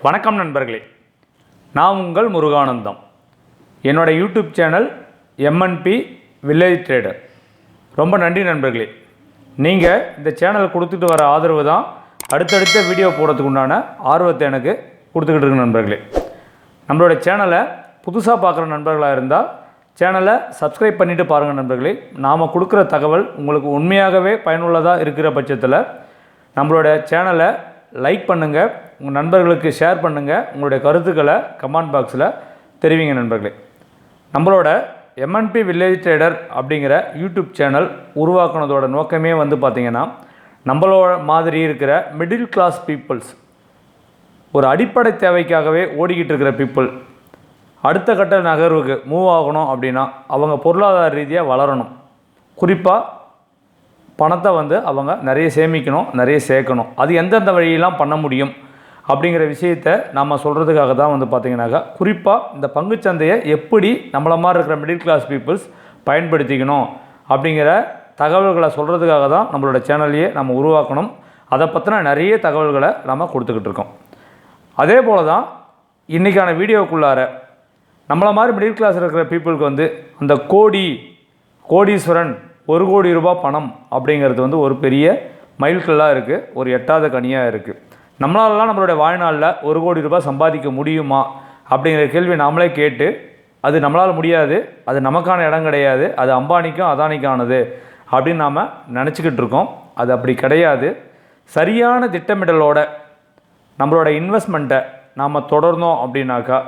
வணக்கம் நண்பர்களே, நான் உங்கள் முருகானந்தம். என்னோட YouTube channel MNP village trader. ரொம்ப நன்றி நண்பர்களே. நீங்கள் இந்த சேனல் கொடுத்துட்டு வர ஆதரவு தான் அடுத்தடுத்த வீடியோ போடுறதுக்கு உண்டான ஆர்வத்தை எனக்கு கொடுத்துக்கிட்டு இருக்கு நண்பர்களே. நம்மளோட சேனலை புதுசாக பார்க்குற நண்பர்களாக இருந்தால் சேனலை சப்ஸ்கிரைப் பண்ணிவிட்டு பாருங்கள் நண்பர்களே. நாம் கொடுக்குற தகவல் உங்களுக்கு உண்மையாகவே பயனுள்ளதாக இருக்கிற பட்சத்தில் நம்மளோட சேனலை லைக் பண்ணுங்கள், உங்கள் நண்பர்களுக்கு ஷேர் பண்ணுங்கள், உங்களுடைய கருத்துக்களை கமெண்ட் பாக்ஸில் தெரிவிங்க நண்பர்களே. நம்மளோட எம்என்பி வில்லேஜ் ட்ரேடர் அப்படிங்கிற யூடியூப் சேனல் உருவாக்குனதோட நோக்கமே பார்த்திங்கன்னா, நம்மளோட மாதிரி இருக்கிற மிடில் கிளாஸ் பீப்புள்ஸ், ஒரு அடிப்படை தேவைக்காகவே ஓடிக்கிட்டு இருக்கிற பீப்புள் அடுத்த கட்ட நகர்வுக்கு மூவ் ஆகணும் அப்படின்னா அவங்க பொருளாதார ரீதியாக வளரணும். குறிப்பாக பணத்தை அவங்க நிறைய சேமிக்கணும், நிறைய சேர்க்கணும். அது எந்தெந்த வழியெல்லாம் பண்ண முடியும் அப்படிங்கிற விஷயத்தை நம்ம சொல்கிறதுக்காக தான் பார்த்திங்கனாக்கா, குறிப்பாக இந்த பங்குச்சந்தையை எப்படி நம்மள மாதிரி இருக்கிற மிடில் கிளாஸ் பீப்புள்ஸ் பயன்படுத்திக்கணும் அப்படிங்கிற தகவல்களை சொல்கிறதுக்காக தான் நம்மளோட சேனல்லையே நம்ம உருவாக்கணும். அதை பற்றின நிறைய தகவல்களை நம்ம கொடுத்துக்கிட்டு இருக்கோம். அதே போல் தான் இன்றைக்கான வீடியோக்குள்ளார நம்மள மாதிரி மிடில் கிளாஸ் இருக்கிற பீப்புளுக்கு அந்த கோடீஸ்வரன் 1 கோடி ரூபாய் பணம் அப்படிங்கிறது ஒரு பெரிய மைல்கல்லாக இருக்குது, ஒரு எட்டாத கனியாக இருக்குது. நம்மளாலலாம் நம்மளுடைய வாழ்நாளில் 1 கோடி ரூபாய் சம்பாதிக்க முடியுமா அப்படிங்கிற கேள்வி நாமளே கேட்டு, அது நம்மளால் முடியாது, அது நமக்கான இடம் கிடையாது, அது அம்பானிக்கும் அதானிக்கானது அப்படின்னு நாம் நினச்சிக்கிட்டு இருக்கோம். அது அப்படி கிடையாது. சரியான திட்டமிடலோட நம்மளோட இன்வெஸ்ட்மெண்ட்டை நாம் தொடர்ந்தோம் அப்படின்னாக்கா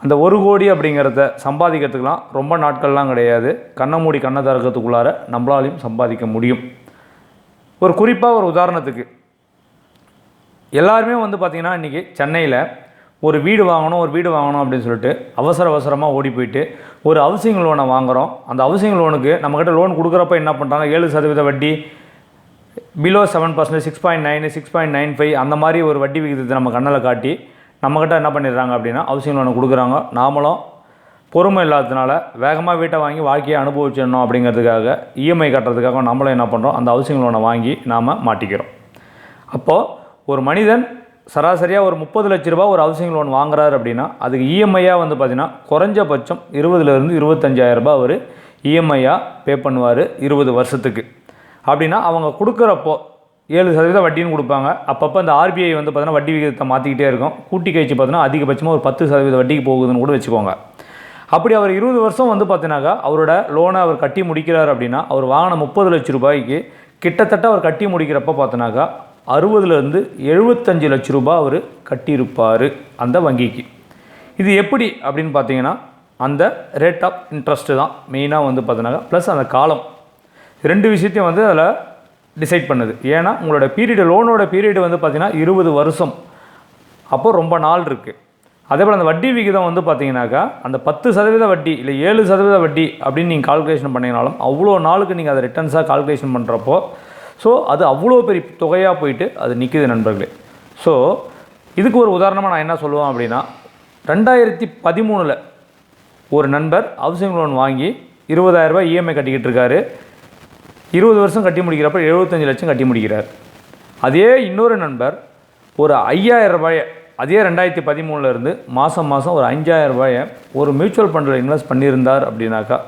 அந்த 1 கோடி அப்படிங்கிறத சம்பாதிக்கிறதுக்கெலாம் ரொம்ப நாட்கள்லாம் கிடையாது. கண்ணை மூடி கண்ணை திறக்கிறதுக்குள்ளார நம்மளாலையும் சம்பாதிக்க முடியும். ஒரு குறிப்பாக ஒரு உதாரணத்துக்கு, எல்லாருமே பார்த்திங்கன்னா இன்றைக்கி சென்னையில் ஒரு வீடு வாங்கணும் அப்படின்னு சொல்லிட்டு அவசரமாக ஓடி போயிட்டு ஒரு ஹவுசிங் லோனை வாங்குகிறோம். அந்த ஹவுசிங் லோனுக்கு நம்மக்கிட்ட லோன் கொடுக்குறப்ப என்ன பண்ணுறாங்க, 7% வட்டி, பிலோ 7%, 6.9, 6.95 அந்த மாதிரி ஒரு வட்டி விகிதத்தை நம்ம கண்ணில் காட்டி நம்மக்கிட்ட என்ன பண்ணிடுறாங்க அப்படின்னா ஹவுசிங் லோனை கொடுக்குறாங்க. நாமளும் பொறுமை இல்லாததுனால வேகமாக வீட்டை வாங்கி வாழ்க்கையை அனுபவிச்சிடணும் அப்படிங்கிறதுக்காக, இஎம்ஐ கட்டுறதுக்காக நம்மளும் என்ன பண்ணுறோம், அந்த ஹவுசிங் லோனை வாங்கி நாம் மாட்டிக்கிறோம். அப்போது ஒரு மனிதன் சராசரியாக ஒரு 30 லட்ச ரூபா ஒரு ஹவுசிங் லோன் வாங்குறாரு அப்படின்னா அதுக்கு இஎம்ஐயாக பார்த்திங்கன்னா குறைஞ்சபட்சம் 20,000 25,000 ரூபாய் அவர் இஎம்ஐயாக பே பண்ணுவார் 20 வருஷத்துக்கு. அப்படின்னா அவங்க கொடுக்குறப்போ 7% வட்டின்னு கொடுப்பாங்க. அப்பப்போ இந்த ஆர்பிஐ பார்த்தீங்கன்னா வட்டி விகிதத்தை மாற்றிக்கிட்டே இருக்கும். கூட்டி கழிச்சு பார்த்தீங்கன்னா அதிகபட்சமாக ஒரு 10% வட்டிக்கு போகுதுன்னு கூட வச்சுக்கோங்க. அப்படி அவர் 20 வருஷம் பார்த்தீங்கன்னாக்கா அவரோட லோனை அவர் கட்டி முடிக்கிறார் அப்படின்னா அவர் வாங்கின 30 லட்ச ரூபாய்க்கு கிட்டத்தட்ட அவர் கட்டி முடிக்கிறப்ப பார்த்தீங்கன்னாக்கா 60லேருந்து 75 லட்ச ரூபாய் அவர் கட்டியிருப்பார் அந்த வங்கிக்கு. இது எப்படி அப்படின்னு பார்த்தீங்கன்னா அந்த ரேட் ஆஃப் இன்ட்ரெஸ்ட்டு தான் மெயினாக பார்த்தீங்கன்னாக்கா, ப்ளஸ் அந்த காலம், 2 விஷயத்தையும் அதில் டிசைட் பண்ணுது. ஏன்னா உங்களோட பீரியடு, லோனோட பீரியடு பார்த்திங்கன்னா 20 வருஷம், அப்போது ரொம்ப நாள் இருக்குது. அதே போல் அந்த வட்டி விகிதம் பார்த்திங்கனாக்கா அந்த 10% வட்டி இல்லை 7% வட்டி அப்படின்னு நீங்கள் கால்குலேஷன் பண்ணிங்கனாலும் அவ்வளோ நாளுக்கு நீங்கள் அதை ரிட்டர்ன்ஸாக கால்குலேஷன் பண்ணுறப்போ ஸோ அது அவ்வளோ பெரிய தொகையாக போயிட்டு அது நிற்கிது நண்பர்களே. ஸோ இதுக்கு ஒரு உதாரணமாக நான் என்ன சொல்லுவேன் அப்படின்னா, 2013 ஒரு நண்பர் ஹவுசிங் லோன் வாங்கி 20,000 ரூபாய் இஎம்ஐ கட்டிக்கிட்டு இருக்காரு. 20 வருஷம் கட்டி முடிக்கிறப்ப 75 லட்சம் கட்டி முடிக்கிறார். அதே இன்னொரு நண்பர் ஒரு 5,000 ரூபாயை அதே 2013 மாதம் ஒரு 5,000 ரூபாயை ஒரு மியூச்சுவல் ஃபண்டில் இன்வெஸ்ட் பண்ணியிருந்தார் அப்படின்னாக்கா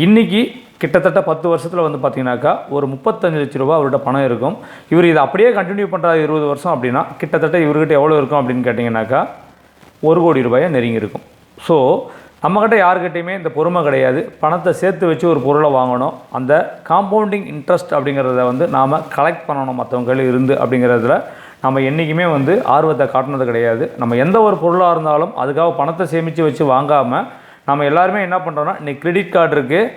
இன்றைக்கி கிட்டத்தட்ட 10 வருஷத்தில் பார்த்திங்கனாக்கா ஒரு 35 லட்ச ரூபா அவர்கிட்ட பணம் இருக்கும். இவர் இதை அப்படியே கண்டினியூ பண்ணுறாரு 20 வருஷம் அப்படின்னா கிட்டத்தட்ட இவர்கிட்ட எவ்வளோ இருக்கும் அப்படின்னு கேட்டிங்கனாக்கா 1 கோடி ரூபாயை நெருங்கி இருக்கும். ஸோ நம்மக்கிட்ட யாருக்கிட்டையுமே இந்த பொறுமை கிடையாது. பணத்தை சேர்த்து வச்சு ஒரு பொருளை வாங்கணும். அந்த காம்பவுண்டிங் இன்ட்ரெஸ்ட் அப்படிங்கிறத நாம் கலெக்ட் பண்ணணும் மற்றவங்க கையில் இருந்து அப்படிங்கிறதுல நம்ம என்றைக்குமே ஆர்வத்தை காட்டினது கிடையாது. நம்ம எந்த ஒரு பொருளாக இருந்தாலும் அதுக்காக பணத்தை சேமித்து வச்சு வாங்காமல் நம்ம எல்லாருமே என்ன பண்ணுறோன்னா, இன்றைக்கி கிரெடிட் கார்டு இருக்குது,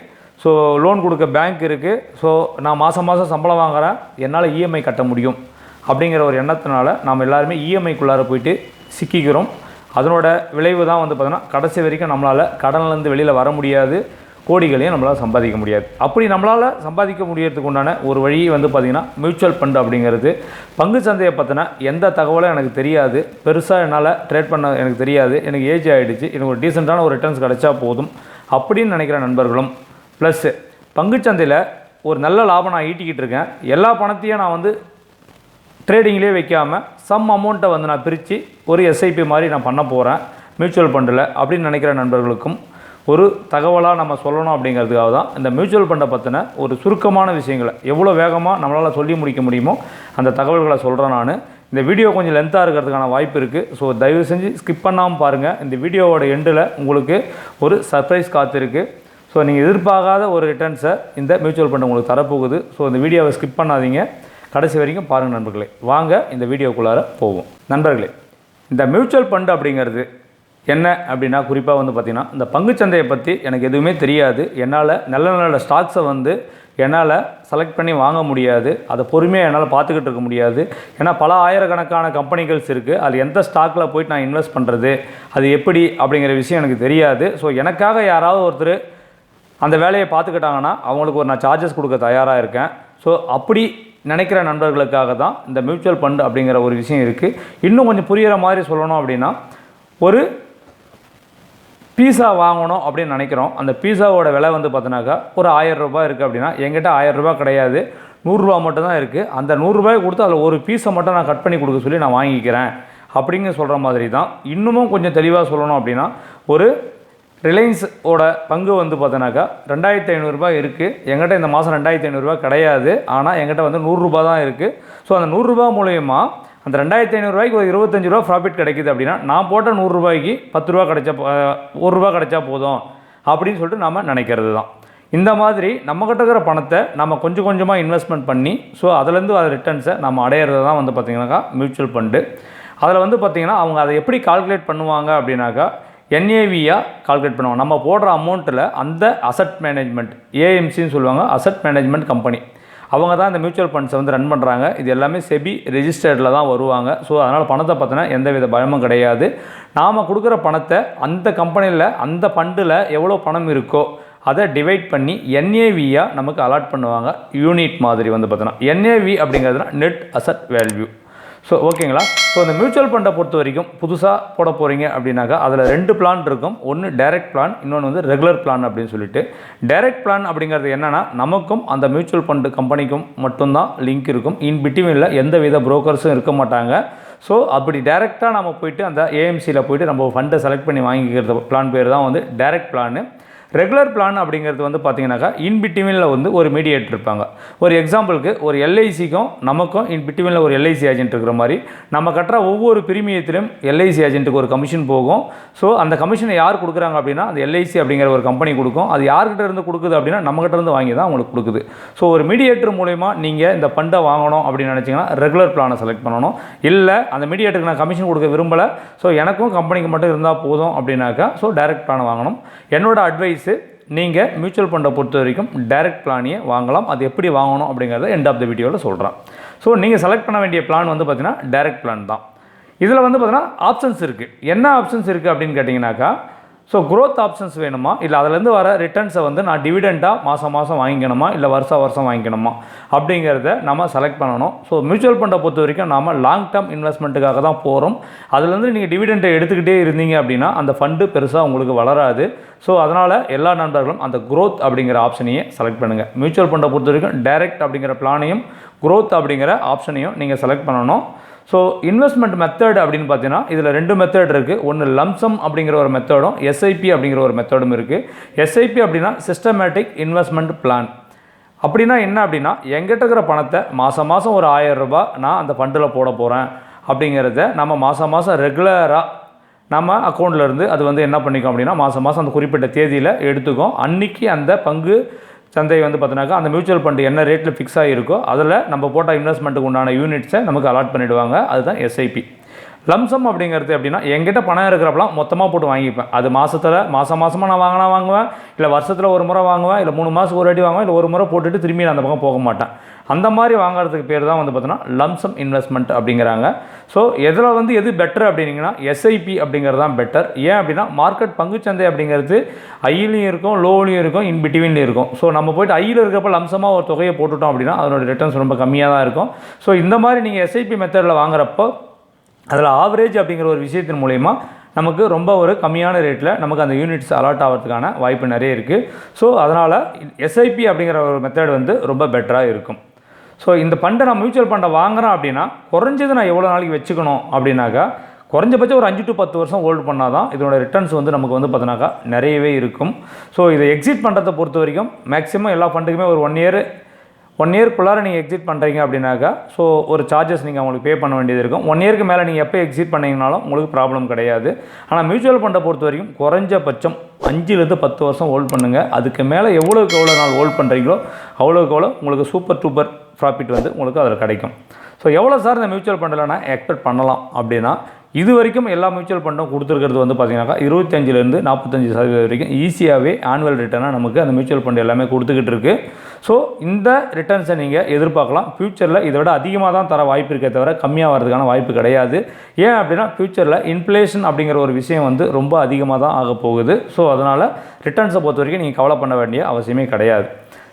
ஸோ லோன் கொடுக்க பேங்க் இருக்குது, ஸோ நான் மாதம் சம்பளம் வாங்குகிறேன், என்னால் இஎம்ஐ கட்ட முடியும் அப்படிங்கிற ஒரு எண்ணத்தினால நாம் எல்லாருமே இஎம்ஐக்குள்ளார போயிட்டு சிக்கிக்கிறோம். அதனோட விளைவு தான் பார்த்திங்கன்னா கடைசி வரைக்கும் நம்மளால் கடன்லேருந்து வெளியில் வர முடியாது, கோடிகளையும் நம்மளால் சம்பாதிக்க முடியாது. அப்படி நம்மளால் சம்பாதிக்க முடியறதுக்கு உண்டான ஒரு வழி பார்த்திங்கன்னா மியூச்சுவல் ஃபண்ட் அப்படிங்கிறது. பங்கு சந்தையை பற்றின எந்த தகவலும் எனக்கு தெரியாது, பெருசாக என்னால் ட்ரேட் பண்ண எனக்கு தெரியாது, எனக்கு ஏஜ் ஆகிடுச்சு, எனக்கு ஒரு டீசெண்டான ஒரு ரிட்டர்ன்ஸ் கிடைச்சா போதும் அப்படின்னு நினைக்கிற நண்பர்களும், ப்ளஸ் பங்குச்சந்தையில் ஒரு நல்ல லாபம் நான் ஈட்டிக்கிட்டு இருக்கேன், எல்லா பணத்தையும் நான் ட்ரேடிங்லேயே வைக்காமல் சம் அமௌண்ட்டை வந்து நான் பிரித்து ஒரு எஸ்ஐபி மாதிரி நான் பண்ண போகிறேன் மியூச்சுவல் ஃபண்டில் அப்படின்னு நினைக்கிற நண்பர்களுக்கும் ஒரு தகவலாக நம்ம சொல்லணும் அப்படிங்கிறதுக்காக தான் இந்த மியூச்சுவல் ஃபண்டை பற்றின ஒரு சுருக்கமான விஷயங்களை எவ்வளோ வேகமாக நம்மளால் சொல்லி முடிக்க முடியுமோ அந்த தகவல்களை சொல்கிறேன் நான். இந்த வீடியோ கொஞ்சம் லென்த்தாக இருக்கிறதுக்கான வாய்ப்பு இருக்குது. ஸோ தயவு செஞ்சு ஸ்கிப் பண்ணாமல் பாருங்கள். இந்த வீடியோவோட எண்டில் உங்களுக்கு ஒரு சர்ப்ரைஸ் காத்திருக்கு. ஸோ நீங்கள் எதிர்பார்க்காத ஒரு ரிட்டர்ன்ஸை இந்த மியூச்சுவல் ஃபண்ட் உங்களுக்கு தரப்போகுது. ஸோ இந்த வீடியோவை ஸ்கிப் பண்ணாதீங்க, கடைசி வரைக்கும் பாருங்கள் நண்பர்களே. வாங்க இந்த வீடியோக்குள்ளார போவோம். நண்பர்களே, இந்த மியூச்சுவல் ஃபண்ட் அப்படிங்கிறது என்ன அப்படின்னா குறிப்பாக வந்து பார்த்திங்கன்னா இந்த பங்குச்சந்தையை பற்றி எனக்கு எதுவுமே தெரியாது. என்னால் நல்ல நல்ல ஸ்டாக்ஸை வந்து என்னால் செலக்ட் பண்ணி வாங்க முடியாது. அதை பொறுமையாக என்னால் பார்த்துக்கிட்டு இருக்க முடியாது. ஏன்னா பல ஆயிரக்கணக்கான கம்பெனிகள்ஸ் இருக்குது. அது எந்த ஸ்டாக்கில் போய்ட்டு நான் இன்வெஸ்ட் பண்ணுறது, அது எப்படி அப்படிங்கிற விஷயம் எனக்கு தெரியாது. ஸோ எனக்காக யாராவது ஒருத்தர் அந்த வேலையை பார்த்துக்கிட்டாங்கன்னா அவங்களுக்கு ஒரு நான் சார்ஜஸ் கொடுக்க தயாராக இருக்கேன். ஸோ அப்படி நினைக்கிற நண்பர்களுக்காக தான் இந்த மியூச்சுவல் ஃபண்ட் அப்படிங்கிற ஒரு விஷயம் இருக்குது. இன்னும் கொஞ்சம் புரிகிற மாதிரி சொல்லணும் அப்படின்னா, ஒரு பீஸா வாங்கணும் அப்படின்னு நினைக்கிறோம். அந்த பீஸாவோட விலை வந்து பார்த்தோன்னாக்கா ஒரு 1000 ரூபாய் இருக்குது அப்படின்னா என்கிட்ட 1000 ரூபாய் கிடையாது, 100 ரூபா மட்டும் தான் இருக்குது. அந்த 100 ரூபாய் கொடுத்து அதில் ஒரு பீஸை மட்டும் நான் கட் பண்ணி கொடுக்க சொல்லி நான் வாங்கிக்கிறேன் அப்படிங்க சொல்கிற மாதிரி தான். இன்னமும் கொஞ்சம் தெளிவாக சொல்லணும் அப்படின்னா, ஒரு ரிலையன்ஸோட பங்கு வந்து பார்த்தோன்னாக்கா 2500 ரூபாய் இருக்குது. என்கிட்ட இந்த மாதம் 2500 ரூபாய் கிடையாது, ஆனால் என்கிட்ட வந்து 100 ரூபா தான் இருக்குது. ஸோ அந்த 100 ரூபா மூலயமா அந்த 2500 ரூபாய்க்கு ஒரு 25 ரூபா ப்ராஃபிட் கிடைக்கிது அப்படின்னா நான் போட்ட 100 ரூபாய்க்கு 10 ரூபா கிடைச்சா 1 ரூபா கிடைச்சா போதும் அப்படின்னு சொல்லிட்டு நம்ம நினைக்கிறது தான். இந்த மாதிரி நம்மக்கிட்ட இருக்கிற பணத்தை நம்ம கொஞ்சம் கொஞ்சமாக இன்வெஸ்ட்மெண்ட் பண்ணி ஸோ அதிலேருந்து வர ரிட்டர்ன்ஸை நம்ம அடையிறது தான் வந்து பார்த்திங்கனாக்கா மியூச்சுவல் ஃபண்டு. அதில் வந்து பார்த்திங்கன்னா அவங்க அதை எப்படி கால்குலேட் பண்ணுவாங்க அப்படின்னாக்கா என்ஏவியாக கால்குலேட் பண்ணுவாங்க. நம்ம போடுற அமௌண்ட்டில் அந்த அசட் மேனேஜ்மெண்ட் ஏஎம்சின்னு சொல்லுவாங்க, அசட் மேனேஜ்மெண்ட் கம்பெனி, அவங்க தான் இந்த மியூச்சுவல் ஃபண்ட்ஸை வந்து ரன் பண்ணுறாங்க. இது எல்லாமே செபி ரெஜிஸ்டர்டில் தான் வருவாங்க. ஸோ அதனால் பணத்தை பார்த்தினா எந்த வித பயமும் கிடையாது. நாம் கொடுக்குற பணத்தை அந்த கம்பெனியில் அந்த ஃபண்டில் எவ்வளோ பணம் இருக்கோ அதை டிவைட் பண்ணி என்ஏவியாக நமக்கு அலாட் பண்ணுவாங்க. யூனிட் மாதிரி வந்து பார்த்தோன்னா என்ஏவி அப்படிங்கிறதுனா நெட் அசட் வேல்யூ. ஸோ ஓகேங்களா. ஸோ இந்த மியூச்சுவல் ஃபண்டை பொறுத்த வரைக்கும் புதுசாக போட போகிறீங்க அப்படின்னாக்கா அதில் 2 பிளான் இருக்கும். ஒன்று டைரக்ட் பிளான், இன்னொன்று வந்து ரெகுலர் பிளான் அப்படின்னு சொல்லிட்டு. டைரக்ட் பிளான் அப்படிங்கிறது என்னென்னா நமக்கும் அந்த மியூச்சுவல் ஃபண்டு கம்பெனிக்கும் மட்டும்தான் லிங்க் இருக்கும். இன் பிட்வீனில் எந்த வித புரோக்கர்ஸும் இருக்க மாட்டாங்க. ஸோ அப்படி டைரெக்டாக நம்ம போய்ட்டு அந்த ஏஎம்சியில் போய்ட்டு நம்ம ஃபண்டை செலக்ட் பண்ணி வாங்கிக்கிறது பிளான் பேர் தான் வந்து டைரக்ட் பிளான். ரெகுலர் பிளான் அப்படிங்கிறது வந்து பார்த்திங்கனாக்கா இன்பிட்வீனில் வந்து ஒரு மீடியேட்டர் இருப்பாங்க. ஒரு எக்ஸாம்பிளுக்கு ஒரு எல்ஐசிக்கும் நமக்கும் இன்பிட்வீனில் ஒரு எல்ஐசி ஏஜென்ட் இருக்கிற மாதிரி நம்ம கட்டுற ஒவ்வொரு பிரீமியத்திலும் எல்ஐசி ஏஜென்ட்டுக்கு ஒரு கமிஷன் போகும். ஸோ அந்த கமிஷனை யார் கொடுக்குறாங்க அப்படின்னா அந்த எல்ஐசி அப்படிங்கிற ஒரு கம்பெனி கொடுக்கும். அது யார்கிட்ட இருந்து கொடுக்குது அப்படின்னா நம்மகிட்ட இருந்து வாங்கி தான் அவங்களுக்கு கொடுக்குது. ஸோ ஒரு மீடியேட்டர் மூலமா நீங்கள் இந்த ஃபண்டை வாங்கணும் அப்படின்னு நினச்சிங்கன்னா ரெகுலர் பிளானை செலக்ட் பண்ணணும். இல்லை அந்த மீடியேட்டருக்கு நான் கமிஷன் கொடுக்க விரும்பலை, ஸோ எனக்கும் கம்பெனிக்கு மட்டும் இருந்தால் போதும் அப்படின்னாக்கா ஸோ டைரக்ட் பிளானை வாங்கணும். என்னோட அட்வைஸ், நீங்கள் மியூச்சுவல் ஃபண்டை பொறுத்த வரைக்கும் டைரக்ட் பிளானையே வாங்கலாம். அது எப்படி வாங்கணும் அப்படிங்கிறத எண்ட் ஆஃப் த வீடியோவில் சொல்கிறேன். ஸோ நீங்கள் செலக்ட் பண்ண வேண்டிய பிளான் வந்து பார்த்தீங்கன்னா டைரக்ட் பிளான் தான். இதில் வந்து பார்த்தீங்கன்னா ஆப்ஷன்ஸ் இருக்குது. என்ன ஆப்ஷன்ஸ் இருக்குது அப்படின்னு கேட்டிங்கனாக்கா, ஸோ க்ரோத் ஆப்ஷன்ஸ் வேணுமா, இல்லை அதிலேருந்து வர ரிட்டர்ன்ஸை வந்து நான் டிவிடெண்டாக மாதம் மாதம் வாங்கிக்கணுமா, இல்லை வருஷம் வாங்கிக்கணுமா அப்படிங்கிறத நம்ம செலக்ட் பண்ணணும். ஸோ மியூச்சுவல் ஃபண்டை பொறுத்த வரைக்கும் நாம் லாங் டேர்ம் இன்வெஸ்ட்மெண்ட்டுக்காக தான் போகிறோம். அதுலேருந்து நீங்கள் டிவிடெண்டை எடுத்துக்கிட்டே இருந்தீங்க அப்படின்னா அந்த ஃபண்டு பெருசாக உங்களுக்கு வளராது. ஸோ அதனால் எல்லா நண்பர்களும் அந்த க்ரோத் அப்படிங்கிற ஆப்ஷனையே செலக்ட் பண்ணுங்கள். மியூச்சுவல் ஃபண்டை பொறுத்த வரைக்கும் டைரக்ட் அப்படிங்கிற பிளானையும் க்ரோத் அப்படிங்கிற ஆப்ஷனையும் நீங்கள் செலக்ட் பண்ணணும். ஸோ இன்வெஸ்ட்மெண்ட் மெத்தட் அப்படின்னு பார்த்தீங்கன்னா இதில் 2 மெத்தட் இருக்குது. ஒன்று லம்சம் அப்படிங்கிற ஒரு மெத்தடும் எஸ்ஐபி அப்படிங்கிற ஒரு மெத்தடும் இருக்குது. எஸ்ஐபி அப்படின்னா சிஸ்டமேட்டிக் இன்வெஸ்ட்மெண்ட் பிளான். அப்படின்னா என்ன அப்படின்னா எங்கிட்ட இருக்கிற பணத்தை மாதம் மாதம் ஒரு 1000 ரூபாய் நான் அந்த ஃபண்டில் போட போகிறேன் அப்படிங்கிறத நம்ம மாதம் மாதம் ரெகுலராக நம்ம அக்கௌண்ட்லேருந்து அது வந்து என்ன பண்ணிக்கோம் அப்படின்னா மாதம் மாதம் அந்த குறிப்பிட்ட தேதியில் எடுத்துக்கும். அன்றைக்கி அந்த பங்கு சந்தை வந்து பார்த்தினாக்கா அந்த மியூச்சுவல் ஃபண்டு என்ன ரேட்டில் ஃபிக்ஸ் ஆகிருக்கோ அதில் நம்ம போட்ட இன்வெஸ்ட்மெண்ட்டுக்கு உண்டான யூனிட்ஸை நமக்கு அலாட் பண்ணிவிடுவாங்க. அதுதான் எஸ்ஐபி. லம்சம் அப்படிங்கிறது எப்படின்னா என்கிட்ட பணம் இருக்கிறப்பலாம் மொத்தமாக போட்டு வாங்கிப்பேன். அது மாதமாக நான் வாங்குவேன், இல்லை வருஷத்தில் ஒரு முறை வாங்குவேன், இல்லை 3 மாதத்துக்கு ஒரு வாட்டி வாங்குவேன், இல்லை ஒரு முறை போட்டுட்டு திரும்பி நான் அந்த பக்கம் போக மாட்டேன். அந்த மாதிரி வாங்குறதுக்கு பேர் தான் வந்து பார்த்தோன்னா லம்சம் இன்வெஸ்ட்மெண்ட் அப்படிங்கிறாங்க. ஸோ எதில் வந்து எது பெட்டர் அப்படின்னா எஸ்ஐபி அப்படிங்கிறது தான் பெட்டர். ஏன் அப்படின்னா மார்க்கெட் பங்குச்சந்தை அப்படிங்கிறது ஐயிலையும் இருக்கும், லோவிலையும் இருக்கும், இன் பிட்வீன்லையும் இருக்கும். ஸோ நம்ம போய்ட்டு ஐயில் இருக்கிறப்ப லம்சமாக ஒரு தொகையை போட்டுட்டோம் அப்படின்னா அதனோட ரிட்டர்ன்ஸ் ரொம்ப கம்மியாக தான் இருக்கும். ஸோ இந்த மாதிரி நீங்கள் எஸ்ஐபி மெத்தடில் வாங்குறப்போ அதில் ஆவரேஜ் அப்படிங்கிற ஒரு விஷயத்தின் மூலயமா நமக்கு ரொம்ப ஒரு கம்மியான ரேட்டில் நமக்கு அந்த யூனிட்ஸ் அலாட் ஆகிறதுக்கான வாய்ப்பு நிறைய இருக்குது. ஸோ அதனால் எஸ்ஐபி அப்படிங்கிற ஒரு மெத்தட் வந்து ரொம்ப பெட்டராக இருக்கும். ஸோ இந்த ஃபண்டை நான் மியூச்சுவல் ஃபண்டை வாங்குறேன் அப்படின்னா குறைஞ்சது நான் எவ்வளோ நாளைக்கு வச்சுக்கணும் அப்படின்னாக்கா குறைஞ்சபட்சம் ஒரு 5 to 10 வருஷம் ஹோல்டு பண்ணால் தான் இதோட ரிட்டர்ன்ஸ் வந்து நமக்கு வந்து பார்த்தினாக்கா நிறையவே இருக்கும். ஸோ இதை எக்ஸிட் பண்ணுறதை பொறுத்த வரைக்கும் மேக்ஸிமம் எல்லா ஃபண்டுக்குமே ஒரு 1 இயர்க்குள்ளார நீங்கள் எக்ஸிட் பண்ணுறீங்க அப்படின்னாக்கா ஸோ ஒரு சார்ஜஸ் நீங்கள் அவங்களுக்கு பே பண்ண வேண்டியது இருக்கும். 1 இயருக்கு மேலே நீங்கள் எப்போ எக்ஸிட் பண்ணிங்கனாலும் உங்களுக்கு ப்ராப்ளம் கிடையாது. ஆனால் மியூச்சுவல் ஃபண்டை பொறுத்த வரைக்கும் குறைஞ்சபட்சம் 5 to 10 வருஷம் ஹோல்ட் பண்ணுங்கள். அதுக்கு மேலே எவ்வளோ நாள் ஹோல்ட் பண்ணுறீங்களோ அவ்வளோக்கு எவ்வளோ உங்களுக்கு சூப்பர் டூப்பர் ப்ராஃபிட் வந்து உங்களுக்கு அதில் கிடைக்கும். ஸோ எவ்வளோ சார் இந்த மியூச்சுவல் ஃபண்டில் நான் எக்ஸ்பெக்ட் பண்ணலாம் அப்படின்னா இது வரைக்கும் எல்லா மியூச்சுவல் ஃபண்டும் கொடுத்துருக்கிறது வந்து பார்த்திங்கனாக்கா 25% 45% வரைக்கும் ஈஸியாகவே ஆனுவல் ரிட்டர்னாக நமக்கு அந்த மியூச்சுவல் ஃபண்ட் எல்லாமே கொடுத்துக்கிட்டு இருக்குது. ஸோ இந்த ரிட்டர்ன்ஸை நீங்கள் எதிர்பார்க்கலாம். ஃப்யூச்சரில் இதை விட அதிகமாக தான் தர வாய்ப்பு இருக்கே தவிர கம்மியாக வரதுக்கான வாய்ப்பு கிடையாது. ஏன் அப்படின்னா ஃப்யூச்சரில் இன்ஃப்ளேஷன் அப்படிங்கிற ஒரு விஷயம் வந்து ரொம்ப அதிகமாக தான் ஆக போகுது. ஸோ அதனால் ரிட்டர்ன்ஸை பொறுத்த வரைக்கும் நீங்கள் கவலை பண்ண வேண்டிய அவசியமே கிடையாது.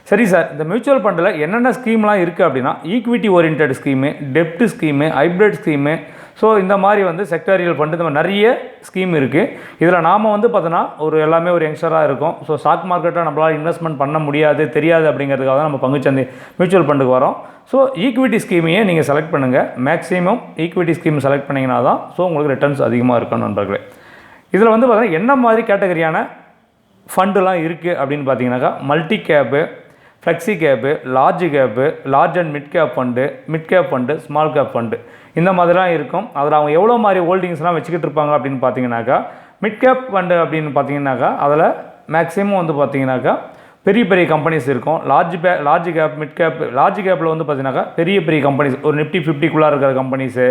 சரி சார், இந்த மியூச்சுவல் ஃபண்டில் என்னென்ன ஸ்கீம்லாம் இருக்குது அப்படின்னா ஈக்விட்டி ஓரியன்ட் ஸ்கீமு, டெப்ட் ஸ்கீமு, ஹைப்ரிட் ஸ்கீமு, ஸோ இந்த மாதிரி வந்து செக்டாரியல் ஃபண்டு இந்த மாதிரி நிறைய ஸ்கீம் இருக்குது. இதில் நாம் வந்து பார்த்தோன்னா எல்லாமே ஒரு யங்ஸ்டராக இருக்கும். ஸோ ஸ்டாக் மார்க்கெட்டில் நம்மளால் இன்வெஸ்ட்மெண்ட் பண்ண முடியாது தெரியாது அப்படிங்கிறதுக்காக தான் நம்ம பங்குச்சந்தை மியூச்சுவல் ஃபண்டுக்கு வரோம். ஸோ ஈக்விட்டி ஸ்கீமையே நீங்கள் செலக்ட் பண்ணுங்கள். மேக்ஸிமம் ஈக்விட்டி ஸ்கீம் செலக்ட் பண்ணிங்கன்னா தான் ஸோ உங்களுக்கு ரிட்டர்ன்ஸ் அதிகமாக இருக்கும் நண்பர்களே. இதில் வந்து பார்த்தீங்கன்னா என்ன மாதிரி கேட்டகரியான ஃபண்டுலாம் இருக்குது அப்படின்னு பார்த்தீங்கன்னாக்கா multi cap, flexi cap, large and mid cap fund, small cap fund இந்த மாதிரிலாம் இருக்கும். அதில் அவங்க எவ்வளோ மாதிரி ஹோல்டிங்ஸ்லாம் வச்சுக்கிட்டு இருப்பாங்க அப்படின்னு பார்த்தீங்கன்னாக்கா மிட் கேப் ஃபண்டு அப்படின்னு பார்த்தீங்கன்னாக்கா அதில் மேக்ஸிமம் வந்து பார்த்தீங்கன்னாக்கா பெரிய கம்பெனிஸ் இருக்கும். லார்ஜ் கேப்பில் வந்து பார்த்தீங்கன்னாக்கா பெரிய கம்பெனிஸ் ஒரு நிஃப்டி 50க்குள்ளே இருக்கிற கம்பெனிஸு,